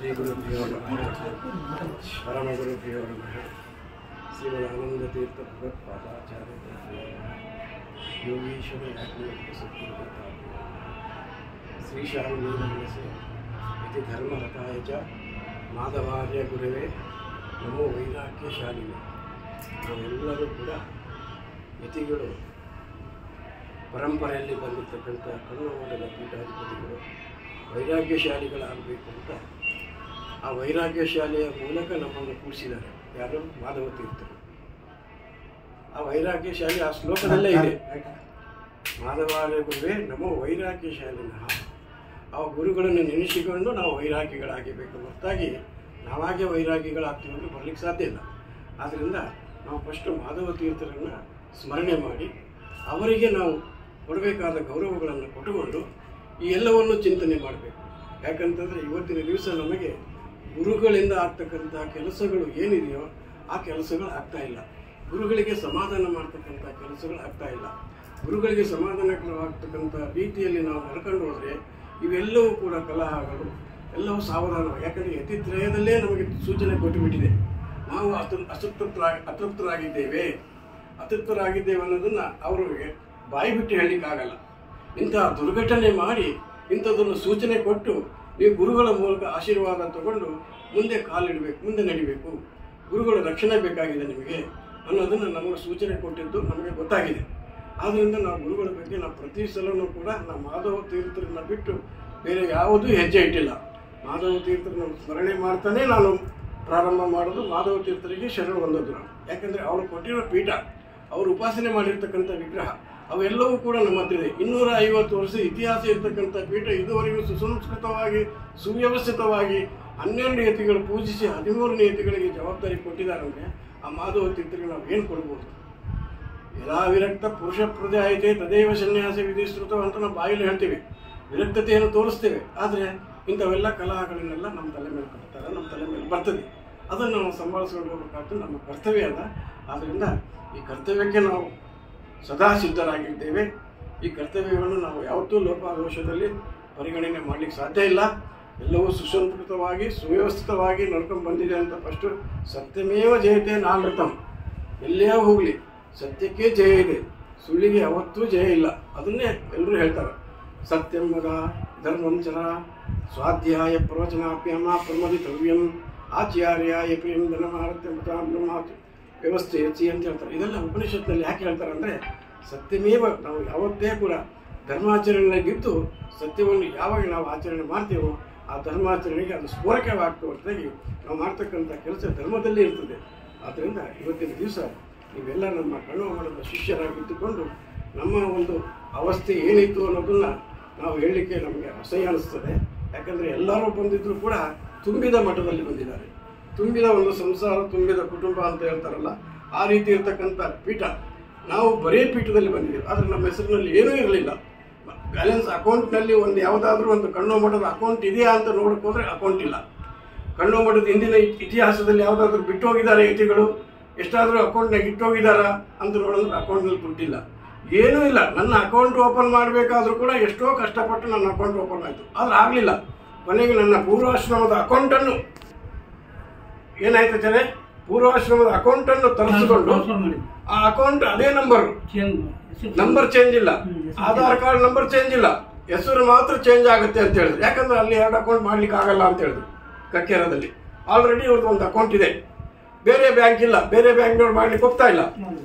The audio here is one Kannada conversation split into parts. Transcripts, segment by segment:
श्रीगुरुभ्यो नमः परमगुरुभ्यो नमः श्रीमदानंदतीर्थ भगवत्पादाचार्य योगीश्वर श्रीशान्नीलमनसे इति धर्मरताय च माधवार्य गुरुवे नमो वैराग्यशालिने ನಾವೆಲ್ಲರೂ ಕೂಡ ಯತಿಗಳು ಪರಂಪರೆಯಲ್ಲಿ ಬಂದಿರತಕ್ಕಂಥ ಕನ್ನಡದ ಪೀಠಾಧಿಪತಿಗಳು ವೈರಾಗ್ಯಶಾಲಿಗಳಾಗಬೇಕು ಅಂತ ಆ ವೈರಾಗ್ಯಶಾಲೆಯ ಮೂಲಕ ನಮ್ಮನ್ನು ಕೂಡಿಸಿದ್ದಾರೆ. ಯಾರು? ಮಾಧವ ತೀರ್ಥರು. ಆ ವೈರಾಗ್ಯಶಾಲಿ ಆ ಶ್ಲೋಕದಲ್ಲೇ ಇದೆ. ಮಾಧವಾರ್ಯ ಗುರುವೇ ನಮೋ ವೈರಾಗ್ಯಶಾಲಿನಃ. ಆ ಗುರುಗಳನ್ನು ನೆನೆಸಿಕೊಂಡು ನಾವು ವೈರಾಗ್ಯಗಳಾಗಬೇಕು ಹೊರತಾಗಿ ನಾವಾಗೆ ವೈರಾಗ್ಯಗಳಾಗ್ತೀವಿ ಅಂತ ಬರಲಿಕ್ಕೆ ಸಾಧ್ಯ ಇಲ್ಲ. ಆದ್ದರಿಂದ ನಾವು ಫಸ್ಟ್ ಮಾಧವ ತೀರ್ಥರನ್ನು ಸ್ಮರಣೆ ಮಾಡಿ ಅವರಿಗೆ ನಾವು ಕೊಡಬೇಕಾದ ಗೌರವಗಳನ್ನು ಕೊಟ್ಟುಕೊಂಡು ಈ ಎಲ್ಲವನ್ನು ಚಿಂತನೆ ಮಾಡಬೇಕು. ಯಾಕಂತಂದರೆ ಇವತ್ತಿನ ದಿವಸ ನಮಗೆ ಗುರುಗಳಿಂದ ಆಗ್ತಕ್ಕಂಥ ಕೆಲಸಗಳು ಏನಿದೆಯೋ ಆ ಕೆಲಸಗಳು ಆಗ್ತಾ ಇಲ್ಲ. ಗುರುಗಳಿಗೆ ಸಮಾಧಾನ ಮಾಡ್ತಕ್ಕಂಥ ಕೆಲಸಗಳು ಆಗ್ತಾ ಇಲ್ಲ. ಗುರುಗಳಿಗೆ ಸಮಾಧಾನಕರವಾಗ್ತಕ್ಕಂಥ ರೀತಿಯಲ್ಲಿ ನಾವು ನಡ್ಕೊಂಡು ಹೋದರೆ ಇವೆಲ್ಲವೂ ಕೂಡ ಕಲಹಗಳು ಎಲ್ಲವೂ ಸಾವಧಾನ. ಯಾಕಂದರೆ ಯತಿತ್ರಯದಲ್ಲೇ ನಮಗೆ ಸೂಚನೆ ಕೊಟ್ಟುಬಿಟ್ಟಿದೆ. ನಾವು ಅತೃಪ್ತರಾಗಿದ್ದೇವೆ ಅನ್ನೋದನ್ನು ಅವರಿಗೆ ಬಾಯಿ ಬಿಟ್ಟು ಹೇಳಲಿಕ್ಕಾಗಲ್ಲ. ಇಂತಹ ದುರ್ಘಟನೆ ಮಾಡಿ ಇಂಥದ್ದನ್ನು ಸೂಚನೆ ಕೊಟ್ಟು ನೀವು ಗುರುಗಳ ಮೂಲಕ ಆಶೀರ್ವಾದ ತಗೊಂಡು ಮುಂದೆ ಕಾಲಿಡಬೇಕು, ಮುಂದೆ ನಡಿಬೇಕು, ಗುರುಗಳ ರಕ್ಷಣೆ ಬೇಕಾಗಿದೆ ನಿಮಗೆ ಅನ್ನೋದನ್ನು ನಮಗೆ ಸೂಚನೆ ಕೊಟ್ಟಿದ್ದು ನಮಗೆ ಗೊತ್ತಾಗಿದೆ. ಆದ್ದರಿಂದ ನಾವು ಗುರುಗಳ ಬಗ್ಗೆ ನಾವು ಪ್ರತಿ ಸಲವೂ ಕೂಡ ನಾವು ಮಾಧವ ತೀರ್ಥರನ್ನ ಬಿಟ್ಟು ಬೇರೆ ಯಾವುದೂ ಹೆಜ್ಜೆ ಇಟ್ಟಿಲ್ಲ. ಮಾಧವ ತೀರ್ಥರನ್ನ ಸ್ಮರಣೆ ಮಾಡ್ತಾನೆ ನಾನು ಪ್ರಾರಂಭ ಮಾಡೋದು. ಮಾಧವ ತೀರ್ಥರಿಗೆ ಶರಣ ಬಂದದ್ದು ನಾವು. ಯಾಕಂದರೆ ಅವರು ಕೊಟ್ಟಿರೋ ಪೀಠ, ಅವರು ಉಪಾಸನೆ ಮಾಡಿರ್ತಕ್ಕಂಥ ವಿಗ್ರಹ ಅವೆಲ್ಲವೂ ಕೂಡ ನಮ್ಮ ಹತ್ರ ಇದೆ. 250 ವರ್ಷ ಇತಿಹಾಸ ಇರ್ತಕ್ಕಂಥ ಪೀಠ ಇದುವರೆಗೂ ಸುಸಂಸ್ಕೃತವಾಗಿ ಸುವ್ಯವಸ್ಥಿತವಾಗಿ 12 ಯತಿಗಳು ಪೂಜಿಸಿ 13ನೇ ಯತಿಗಳಿಗೆ ಜವಾಬ್ದಾರಿ ಕೊಟ್ಟಿದ್ದಾರಂದರೆ ಆ ಮಾಧವ ತೀರ್ಥರಿಗೆ ನಾವು ಏನು ಕೊಡ್ಬೋದು? ಯದಾ ವಿರಕ್ತ ಪುರುಷ ಪ್ರಜಾಯತೆ ತದೇವ ಸನ್ಯಾಸ ವಿಧಿಶ್ರುತ ಅಂತ ನಾವು ಬಾಯಲ್ಲಿ ಹೇಳ್ತೀವಿ, ವಿರಕ್ತತೆಯನ್ನು ತೋರಿಸ್ತೇವೆ. ಆದರೆ ಇಂಥವೆಲ್ಲ ಕಲಹಗಳನ್ನೆಲ್ಲ ನಮ್ಮ ತಲೆ ಮೇಲೆ ಕಟ್ತಾರೆ, ನಮ್ಮ ತಲೆ ಮೇಲೆ ಬರ್ತದೆ. ಅದನ್ನು ನಾವು ಸಂಭಾಳಿಸ್ಕೊಂಡು ಹೋಗಬೇಕಾದ್ದು ನಮ್ಮ ಕರ್ತವ್ಯ ಅಲ್ಲ. ಆದ್ದರಿಂದ ಈ ಕರ್ತವ್ಯಕ್ಕೆ ನಾವು ಸದಾ ಸಿದ್ಧರಾಗಿದ್ದೇವೆ. ಈ ಕರ್ತವ್ಯವನ್ನು ನಾವು ಯಾವತ್ತೂ ಲೋಪದೋಷದಲ್ಲಿ ಪರಿಗಣನೆ ಮಾಡಲಿಕ್ಕೆ ಸಾಧ್ಯ ಇಲ್ಲ. ಎಲ್ಲವೂ ಸುಸಂಸ್ಕೃತವಾಗಿ ಸುವ್ಯವಸ್ಥಿತವಾಗಿ ನಡ್ಕೊಂಡು ಬಂದಿದೆ ಅಂತ ಫಸ್ಟು ಸತ್ಯಮೇವ ಜಯತೆ ನಾನೃತಂ. ಎಲ್ಲೇ ಹೋಗಲಿ ಸತ್ಯಕ್ಕೆ ಜಯ ಇದೆ, ಸುಳ್ಳಿಗೆ ಯಾವತ್ತೂ ಜಯ ಇಲ್ಲ. ಅದನ್ನೇ ಎಲ್ಲರೂ ಹೇಳ್ತಾರೆ. ಸತ್ಯಂ ವದ ಧರ್ಮಂ ಚರ ಸ್ವಾಧ್ಯಾಯ ಪ್ರವಚನಾಪ್ಯಮ ಪ್ರಮದಿತವ್ಯಂ ಆಚಾರ್ಯಾಯ ಪ್ರಿಯಂ ಧನಮಾರತ್ಯ ಮಾತು ವ್ಯವಸ್ಥೆ ಹೆಚ್ಚಿ ಅಂತ ಹೇಳ್ತಾರೆ. ಇದೆಲ್ಲ ಉಪನಿಷತ್ನಲ್ಲಿ ಯಾಕೆ ಹೇಳ್ತಾರೆ ಅಂದರೆ ಸತ್ಯಮೇವ ನಾವು ಯಾವತ್ತೇ ಕೂಡ ಧರ್ಮಾಚರಣೆಗಿದ್ದು ಸತ್ಯವನ್ನು ಯಾವಾಗ ನಾವು ಆಚರಣೆ ಮಾಡ್ತೀವೋ ಆ ಧರ್ಮಾಚರಣೆಗೆ ಅದು ಸ್ಫೋರಕವಾಗ್ತದೆ ಹೊರತಾಗಿ ನಾವು ಮಾಡ್ತಕ್ಕಂಥ ಕೆಲಸ ಧರ್ಮದಲ್ಲೇ ಇರ್ತದೆ. ಆದ್ದರಿಂದ ಇವತ್ತಿನ ದಿವಸ ನೀವೆಲ್ಲ ನಮ್ಮ ಕಣ್ಣುಮಣದ ಶಿಷ್ಯರಾಗಿದ್ದುಕೊಂಡು ನಮ್ಮ ಒಂದು ಅವಸ್ಥೆ ಏನಿತ್ತು ಅನ್ನೋದನ್ನು ನಾವು ಹೇಳಲಿಕ್ಕೆ ನಮಗೆ ಅಸಹ್ಯ ಅನಿಸ್ತದೆ. ಯಾಕಂದರೆ ಎಲ್ಲರೂ ಬಂದಿದ್ದರೂ ಕೂಡ ತುಂಬಿದ ಮಠದಲ್ಲಿ ಬಂದಿದ್ದಾರೆ. ತುಂಬಿದ ಒಂದು ಸಂಸಾರ, ತುಂಬಿದ ಕುಟುಂಬ ಅಂತ ಹೇಳ್ತಾರಲ್ಲ, ಆ ರೀತಿ ಇರ್ತಕ್ಕಂಥ ಪೀಠ. ನಾವು ಬರೀ ಪೀಠದಲ್ಲಿ ಬಂದಿದ್ದೀವಿ, ಆದರೆ ನಮ್ಮ ಹೆಸರಿನಲ್ಲಿ ಏನೂ ಇರಲಿಲ್ಲ. ಬ್ಯಾಲೆನ್ಸ್ ಅಕೌಂಟ್ನಲ್ಲಿ ಒಂದು ಯಾವುದಾದ್ರೂ ಒಂದು ಕಣ್ಣು ಮಠದ ಅಕೌಂಟ್ ಇದೆಯಾ ಅಂತ ನೋಡಕ್ಕೆ ಹೋದರೆ ಅಕೌಂಟ್ ಇಲ್ಲ. ಕಣ್ಣು ಮಠದ ಹಿಂದಿನ ಇತಿಹಾಸದಲ್ಲಿ ಯಾವುದಾದ್ರೂ ಬಿಟ್ಟು ಹೋಗಿದ್ದಾರೆ ಯತಿಗಳು, ಎಷ್ಟಾದರೂ ಅಕೌಂಟ್ನಾಗ ಇಟ್ಟೋಗಿದ್ದಾರಾ ಅಂತ ನೋಡಿದ್ರೆ ಅಕೌಂಟ್ನಲ್ಲಿ ದುಡ್ಡಿಲ್ಲ, ಏನೂ ಇಲ್ಲ. ನನ್ನ ಅಕೌಂಟ್ ಓಪನ್ ಮಾಡಬೇಕಾದ್ರೂ ಕೂಡ ಎಷ್ಟೋ ಕಷ್ಟಪಟ್ಟು ನನ್ನ ಅಕೌಂಟ್ ಓಪನ್ ಆಯಿತು, ಆದರೆ ಆಗಲಿಲ್ಲ. ಕೊನೆಗೆ ನನ್ನ ಪೂರ್ವಾಶ್ರಮದ ಅಕೌಂಟನ್ನು ಏನಾಯ್ತು ಪೂರ್ವಾಶ್ರಮದ ಅಕೌಂಟನ್ನು ತರಿಸಿಕೊಂಡು ಆ ಅಕೌಂಟ್ ಅದೇ ನಂಬರ್ ಚೇಂಜ್ ಇಲ್ಲ, ಆಧಾರ್ ಕಾರ್ಡ್ ನಂಬರ್ ಚೇಂಜ್ ಇಲ್ಲ, ಹೆಸರು ಮಾತ್ರ ಚೇಂಜ್ ಆಗುತ್ತೆ ಅಂತ ಹೇಳಿದ್ರು. ಯಾಕಂದ್ರೆ ಅಲ್ಲಿ 2 ಅಕೌಂಟ್ ಮಾಡ್ಲಿಕ್ಕೆ ಆಗಲ್ಲ ಅಂತ ಹೇಳಿದ್ರು. ಕಕ್ಕೇರದಲ್ಲಿ ಆಲ್ರೆಡಿ ಇವ್ರದ್ದು ಒಂದು ಅಕೌಂಟ್ ಇದೆ, ಬೇರೆ ಬ್ಯಾಂಕ್ ಇಲ್ಲ, ಬೇರೆ ಬ್ಯಾಂಕ್ನವ್ರು ಮಾಡ್ಲಿಕ್ಕೆ ಹೋಗ್ತಾ ಇಲ್ಲ.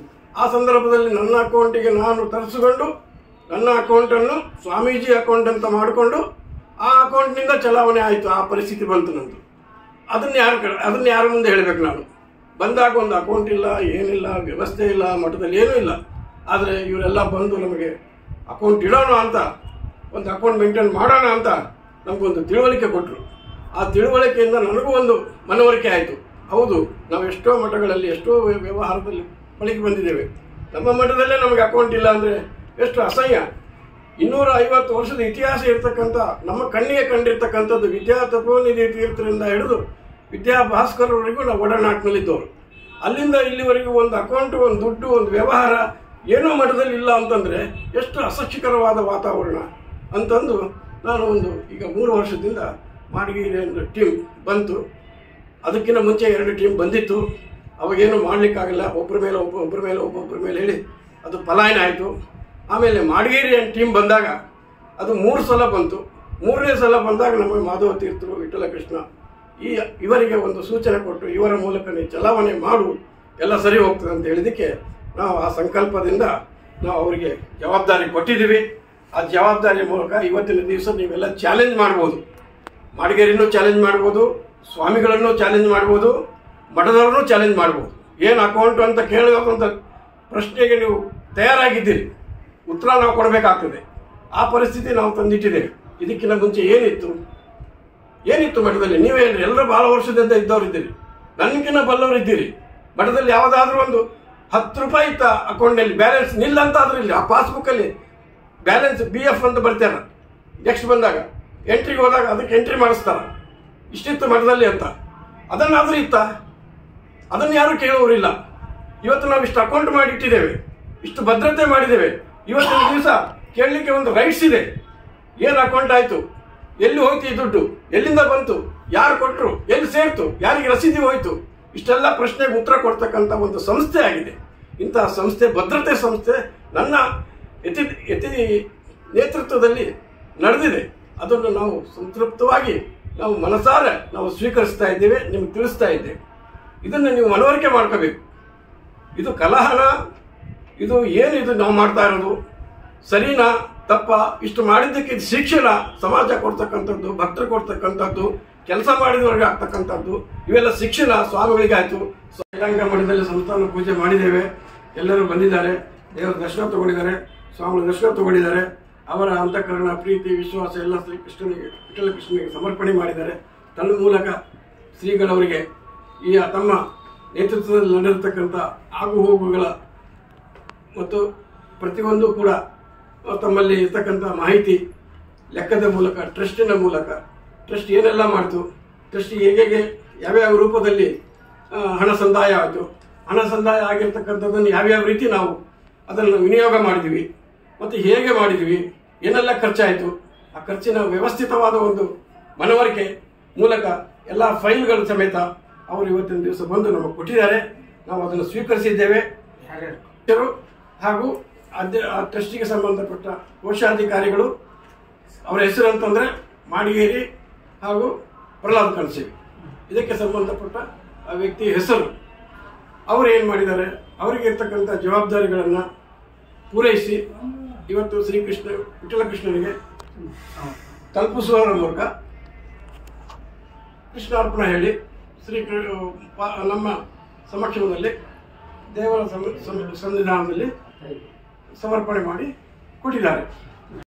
ಆ ಸಂದರ್ಭದಲ್ಲಿ ನನ್ನ ಅಕೌಂಟಿಗೆ ನಾನು ತರಿಸಿಕೊಂಡು ನನ್ನ ಅಕೌಂಟನ್ನು ಸ್ವಾಮೀಜಿ ಅಕೌಂಟ್ ಅಂತ ಮಾಡಿಕೊಂಡು ಆ ಅಕೌಂಟ್ನಿಂದ ಚಲಾವಣೆ ಆಯಿತು. ಆ ಪರಿಸ್ಥಿತಿ ಬಂತು ನಂದು. ಅದನ್ನ ಯಾರ ಮುಂದೆ ಹೇಳಬೇಕು? ನಾನು ಬಂದಾಗ ಒಂದು ಅಕೌಂಟ್ ಇಲ್ಲ, ಏನಿಲ್ಲ, ವ್ಯವಸ್ಥೆ ಇಲ್ಲ, ಮಠದಲ್ಲಿ ಏನೂ ಇಲ್ಲ. ಆದರೆ ಇವರೆಲ್ಲ ಬಂದು ನಮಗೆ ಅಕೌಂಟ್ ಇಡೋಣ ಅಂತ, ಒಂದು ಅಕೌಂಟ್ ಮೇಂಟೈನ್ ಮಾಡೋಣ ಅಂತ ನಮಗೊಂದು ತಿಳುವಳಿಕೆ ಕೊಟ್ಟರು. ಆ ತಿಳುವಳಿಕೆಯಿಂದ ನನಗೂ ಒಂದು ಮನವರಿಕೆ ಆಯಿತು. ಹೌದು, ನಾವು ಎಷ್ಟೋ ಮಠಗಳಲ್ಲಿ ಎಷ್ಟೋ ವ್ಯವಹಾರದಲ್ಲಿ ಬಳಿಗೆ ಬಂದಿದ್ದೇವೆ. ನಮ್ಮ ಮಠದಲ್ಲೇ ನಮಗೆ ಅಕೌಂಟ್ ಇಲ್ಲ ಅಂದರೆ ಎಷ್ಟು ಅಸಹ್ಯ. 250 ವರ್ಷದ ಇತಿಹಾಸ ಇರ್ತಕ್ಕಂಥ ನಮ್ಮ ಕಣ್ಣಿಗೆ ಕಂಡಿರ್ತಕ್ಕಂಥದ್ದು ವಿದ್ಯಾ ತಪೋನಿಧಿ ತೀರ್ಥರಿಂದ ಹಿಡಿದು ವಿದ್ಯಾಭಾಸ್ಕರವರೆಗೂ ನಾವು ಒಡನಾಟಿನಲ್ಲಿದ್ದವರು. ಅಲ್ಲಿಂದ ಇಲ್ಲಿವರೆಗೂ ಒಂದು ಅಕೌಂಟು, ಒಂದು ದುಡ್ಡು, ಒಂದು ವ್ಯವಹಾರ ಏನೋ ಮಠದಲ್ಲಿ ಇಲ್ಲ ಅಂತಂದರೆ ಎಷ್ಟು ಅಸಹ್ಯಕರವಾದ ವಾತಾವರಣ ಅಂತಂದು ನಾನು ಈಗ 3 ವರ್ಷದಿಂದ ಮಾಡಿಗೇರಿ ಒಂದು ಟೀಮ್ ಬಂತು. ಅದಕ್ಕಿಂತ ಮುಂಚೆ 2 ಟೀಮ್ ಬಂದಿತ್ತು. ಅವಾಗೇನು ಮಾಡಲಿಕ್ಕಾಗಲ್ಲ, ಒಬ್ಬರ ಮೇಲೆ ಹೇಳಿ ಅದು ಪಲಾಯನ ಆಯಿತು. ಆಮೇಲೆ ಮಾಡಿಗೇರಿ ಟೀಮ್ ಬಂದಾಗ ಅದು 3 ಸಲ ಬಂತು. 3ನೇ ಸಲ ಬಂದಾಗ ನಮಗೆ ಮಾಧವ ತೀರ್ಥರು, ವಿಠಲ ಕೃಷ್ಣ ಇವರಿಗೆ ಒಂದು ಸೂಚನೆ ಕೊಟ್ಟು, ಇವರ ಮೂಲಕ ನೀವು ಚಲಾವಣೆ ಮಾಡು, ಎಲ್ಲ ಸರಿ ಹೋಗ್ತದೆ ಅಂತ ಹೇಳಿದಕ್ಕೆ ನಾವು ಆ ಸಂಕಲ್ಪದಿಂದ ನಾವು ಅವರಿಗೆ ಜವಾಬ್ದಾರಿ ಕೊಟ್ಟಿದ್ದೀವಿ. ಆ ಜವಾಬ್ದಾರಿ ಮೂಲಕ ಇವತ್ತಿನ ದಿವಸ ನೀವೆಲ್ಲ ಚಾಲೆಂಜ್ ಮಾಡ್ಬೋದು, ಮಾಡಿಗೇರಿನೂ ಚಾಲೆಂಜ್ ಮಾಡ್ಬೋದು, ಸ್ವಾಮಿಗಳನ್ನು ಚಾಲೆಂಜ್ ಮಾಡ್ಬೋದು, ಮಠದವ್ರನ್ನೂ ಚಾಲೆಂಜ್ ಮಾಡ್ಬೋದು. ಏನು ಅಕೌಂಟು ಅಂತ ಕೇಳಬೇಕಂತ ಪ್ರಶ್ನೆಗೆ ನೀವು ತಯಾರಾಗಿದ್ದೀರಿ, ಉತ್ತರ ನಾವು ಕೊಡಬೇಕಾಗ್ತದೆ. ಆ ಪರಿಸ್ಥಿತಿ ನಾವು ತಂದಿಟ್ಟಿದ್ದೇವೆ. ಇದಕ್ಕಿಂತ ಮುಂಚೆ ಏನಿತ್ತು ಮಠದಲ್ಲಿ? ನೀವೇ ಹೇಳ್ರಿ, ಎಲ್ಲರೂ ಭಾಳ ವರ್ಷದಿಂದ ಇದ್ದವರಿದ್ದೀರಿ, ನನಗಿನ್ನ ಬಲ್ಲವರಿದ್ದೀರಿ. ಮಠದಲ್ಲಿ ಯಾವುದಾದ್ರೂ ಒಂದು 10 ರೂಪಾಯಿ ಇತ್ತ ಅಕೌಂಟ್ನಲ್ಲಿ ಬ್ಯಾಲೆನ್ಸ್ ನಿಲ್ಲ ಅಂತಾದ್ರೂ ಇಲ್ಲ. ಆ ಪಾಸ್ಬುಕ್ಕಲ್ಲಿ ಬ್ಯಾಲೆನ್ಸ್ BF ಅಂತ ಬರ್ತಾರ, ನೆಕ್ಸ್ಟ್ ಬಂದಾಗ ಎಂಟ್ರಿಗೆ ಹೋದಾಗ ಅದಕ್ಕೆ ಎಂಟ್ರಿ ಮಾಡಿಸ್ತಾರ, ಇಷ್ಟಿತ್ತು ಮಠದಲ್ಲಿ ಅಂತ. ಅದನ್ನಾದರೂ ಇತ್ತ? ಅದನ್ನು ಯಾರು ಕೇಳುವವರಿಲ್ಲ. ಇವತ್ತು ನಾವು ಇಷ್ಟು ಅಕೌಂಟ್ ಮಾಡಿಟ್ಟಿದ್ದೇವೆ, ಇಷ್ಟು ಭದ್ರತೆ ಮಾಡಿದ್ದೇವೆ. ಇವತ್ತಿನ ದಿವಸ ಕೇಳಲಿಕ್ಕೆ ಒಂದು ರೈಟ್ಸ್ ಇದೆ. ಏನು ಅಕೌಂಟ್ ಆಯಿತು, ಎಲ್ಲಿ ಹೋಯ್ತು ಈ ದುಡ್ಡು, ಎಲ್ಲಿಂದ ಬಂತು, ಯಾರು ಕೊಟ್ಟರು, ಎಲ್ಲಿ ಸೇರ್ತು, ಯಾರಿಗೆ ರಸೀದಿ ಹೋಯ್ತು, ಇಷ್ಟೆಲ್ಲ ಪ್ರಶ್ನೆಗೆ ಉತ್ತರ ಕೊಡ್ತಕ್ಕಂಥ ಒಂದು ಸಂಸ್ಥೆ ಆಗಿದೆ. ಇಂತಹ ಸಂಸ್ಥೆ, ಭದ್ರತೆ ಸಂಸ್ಥೆ ನನ್ನ ಯತಿ ನೇತೃತ್ವದಲ್ಲಿ ನಡೆದಿದೆ. ಅದನ್ನು ನಾವು ಸಂತೃಪ್ತವಾಗಿ ನಾವು ಮನಸಾರೆ ನಾವು ಸ್ವೀಕರಿಸ್ತಾ ಇದ್ದೇವೆ, ನಿಮ್ಗೆ ತಿಳಿಸ್ತಾ ಇದ್ದೇವೆ. ಇದನ್ನು ನೀವು ಮನವರಿಕೆ ಮಾಡ್ಕೋಬೇಕು. ಇದು ಕಲಹನ, ಇದು ಏನಿದು ನಾವು ಮಾಡ್ತಾ ಇರೋದು ಸರಿನಾ ತಪ್ಪ? ಇಷ್ಟು ಮಾಡಿದ್ದಕ್ಕೆ ಇದು ಶಿಕ್ಷಣ ಸಮಾಜ ಕೊಡ್ತಕ್ಕಂಥದ್ದು, ಭಕ್ತರು ಕೊಡ್ತಕ್ಕಂಥದ್ದು, ಕೆಲಸ ಮಾಡಿದವರಿಗೆ ಆಗ್ತಕ್ಕಂಥದ್ದು, ಇವೆಲ್ಲ ಶಿಕ್ಷಣ ಸ್ವಾಮಿಗಳಿಗಾಯ್ತು. ಶ್ರೀರಂಗ ಮಠದಲ್ಲಿ ಸಂಸ್ಥಾನ ಪೂಜೆ ಮಾಡಿದ್ದೇವೆ, ಎಲ್ಲರೂ ಬಂದಿದ್ದಾರೆ, ದೇವರ ದರ್ಶನ ತಗೊಂಡಿದ್ದಾರೆ, ಸ್ವಾಮಿಗಳ ದರ್ಶನ ತಗೊಂಡಿದ್ದಾರೆ. ಅವರ ಅಂತಃಕರಣ, ಪ್ರೀತಿ, ವಿಶ್ವಾಸ ಎಲ್ಲ ಶ್ರೀಕೃಷ್ಣನಿಗೆ, ವಿಠಲ ಕೃಷ್ಣನಿಗೆ ಸಮರ್ಪಣೆ ಮಾಡಿದ್ದಾರೆ. ತನ್ನ ಮೂಲಕ ಶ್ರೀಗಳವರಿಗೆ ಈ ತಮ್ಮ ನೇತೃತ್ವದಲ್ಲಿ ನಡೆದಿರ್ತಕ್ಕಂಥ ಆಗು ಹೋಗುಗಳ ಮತ್ತು ಪ್ರತಿಯೊಂದು ಕೂಡ ತಮ್ಮಲ್ಲಿ ಇರ್ತಕ್ಕಂಥ ಮಾಹಿತಿ ಲೆಕ್ಕದ ಮೂಲಕ, ಟ್ರಸ್ಟಿನ ಮೂಲಕ, ಟ್ರಸ್ಟ್ ಏನೆಲ್ಲ ಮಾಡ್ತು, ಟ್ರಸ್ಟ್ ಹೇಗೆ ಯಾವ್ಯಾವ ರೂಪದಲ್ಲಿ ಹಣ ಸಂದಾಯ ಆಯಿತು, ಹಣ ಸಂದಾಯ ಆಗಿರ್ತಕ್ಕಂಥದ್ದನ್ನು ಯಾವ್ಯಾವ ರೀತಿ ನಾವು ಅದನ್ನು ವಿನಿಯೋಗ ಮಾಡಿದ್ವಿ ಮತ್ತು ಹೇಗೆ ಮಾಡಿದ್ವಿ, ಏನೆಲ್ಲ ಖರ್ಚಾಯಿತು, ಆ ಖರ್ಚಿನ ವ್ಯವಸ್ಥಿತವಾದ ಒಂದು ಮನವರಿಕೆ ಮೂಲಕ ಎಲ್ಲ ಫೈಲ್ಗಳ ಸಮೇತ ಅವರು ಇವತ್ತಿನ ದಿವಸ ಬಂದು ನಮಗೆ ಕೊಟ್ಟಿದ್ದಾರೆ. ನಾವು ಅದನ್ನು ಸ್ವೀಕರಿಸಿದ್ದೇವೆ. ಹಾಗೂ ಆ ಟ್ರಸ್ಟಿಗೆ ಸಂಬಂಧಪಟ್ಟ ಕೋಶಾಧಿಕಾರಿಗಳು, ಅವರ ಹೆಸರು ಅಂತಂದರೆ ಮಾಡಿಗೇರಿ ಹಾಗೂ ಪ್ರಹ್ಲಾದ್ ಕಣಸೇವಿ, ಇದಕ್ಕೆ ಸಂಬಂಧಪಟ್ಟ ಆ ವ್ಯಕ್ತಿಯ ಹೆಸರು. ಅವರು ಏನು ಮಾಡಿದ್ದಾರೆ, ಅವರಿಗೆ ಇರ್ತಕ್ಕಂಥ ಜವಾಬ್ದಾರಿಗಳನ್ನು ಪೂರೈಸಿ ಇವತ್ತು ಶ್ರೀಕೃಷ್ಣ ವಿಠಲ ಕೃಷ್ಣನಿಗೆ ತಲುಪಿಸುವುದರ ಮೂಲಕ ಕೃಷ್ಣಾರ್ಪಣ ಹೇಳಿ ನಮ್ಮ ಸಮಕ್ಷಮದಲ್ಲಿ ದೇವರ ಸನ್ನಿಧಾನದಲ್ಲಿ ಸಮರ್ಪಣೆ ಮಾಡಿ ಕೊಟ್ಟಿದ್ದಾರೆ.